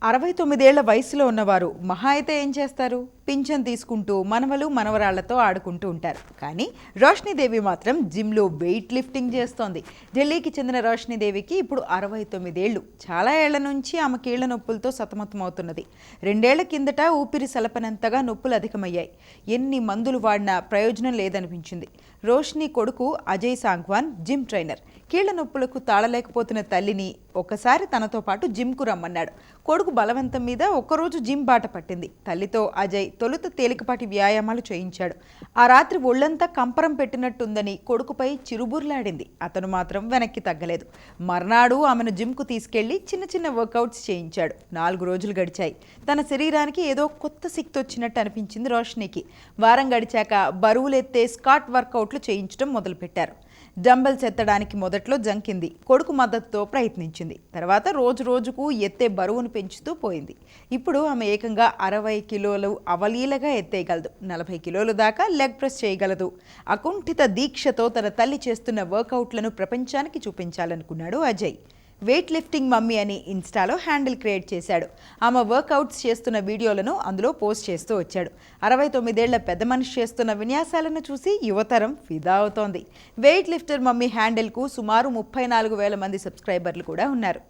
69 ఏళ్ల వయసులో ఉన్నవారు మహా అయితే ఏం చేస్తారు? పింఛన్ తీసుకుంటూ మనవలు మనవరాళ్లతో ఆడుకుంటూ ఉంటారు. కానీ రోషనీదేవి మాత్రం జిమ్లో వెయిట్ లిఫ్టింగ్ చేస్తోంది. ఢిల్లీకి చెందిన రోషనీదేవికి ఇప్పుడు 69 ఏళ్లు. చాలా ఏళ్ల నుంచి ఆమె కీళ్ల నొప్పులతో సతమతమవుతున్నది. 2 ఏళ్ల కిందట ఊపిరి సలపనంతగా నొప్పులు అధికమయ్యాయి. ఎన్ని మందులు వాడినా ప్రయోజనం లేదనిపించింది. రోషిని కొడుకు అజయ్ సాంగ్వాన్ జిమ్ ట్రైనర్. కీళ్ల నొప్పులకు తాళలేకపోతున్న తల్లిని ఒకసారి తనతో పాటు జిమ్కు రమ్మన్నాడు. కొడుకు బలవంతం మీద ఒక్కరోజు జిమ్ బాట పట్టింది. తల్లితో అజయ్ తొలుత తేలికపాటి వ్యాయామాలు చేయించాడు. ఆ రాత్రి ఒళ్లంతా కంపరం పెట్టినట్టుందని కొడుకుపై చిరుబుర్లాడింది. అతను మాత్రం వెనక్కి తగ్గలేదు. మర్నాడు ఆమెను జిమ్కు తీసుకెళ్లి చిన్న చిన్న వర్కౌట్స్ చేయించాడు. 4 రోజులు గడిచాయి. తన శరీరానికి ఏదో కొత్త శక్తి వచ్చినట్టు అనిపించింది రోషినికి. వారం గడిచాక బరువులెత్తే స్కాట్ వర్కౌట్లు చేయించడం మొదలుపెట్టారు. డంబెల్స్ ఎత్తడానికి మొదట్లో జంకింది. కొడుకు మద్దతుతో ప్రయత్నించింది. తర్వాత రోజు రోజుకు ఎత్తే బరువును పెంచుతూ పోయింది. ఇప్పుడు ఆమె ఏకంగా 60 కిలోలు అవలీలగా ఎత్తేయగలదు. 40 కిలోల దాకా లెగ్ ప్రెస్ చేయగలదు. అకుంఠిత దీక్షతో తన తల్లి చేస్తున్న వర్కౌట్లను ప్రపంచానికి చూపించాలనుకున్నాడు అజయ్. వెయిట్ లిఫ్టింగ్ మమ్మీ అని ఇన్స్టాలో హ్యాండిల్ క్రియేట్ చేశాడు. ఆమె వర్కౌట్స్ చేస్తున్న వీడియోలను అందులో పోస్ట్ చేస్తూ వచ్చాడు. 69 ఏళ్ల పెద్ద మనిషి చేస్తున్న విన్యాసాలను చూసి యువతరం ఫిదా అవుతోంది. వెయిట్ లిఫ్టర్ మమ్మీ హ్యాండిల్కు సుమారు 34,000 మంది సబ్స్క్రైబర్లు కూడా ఉన్నారు.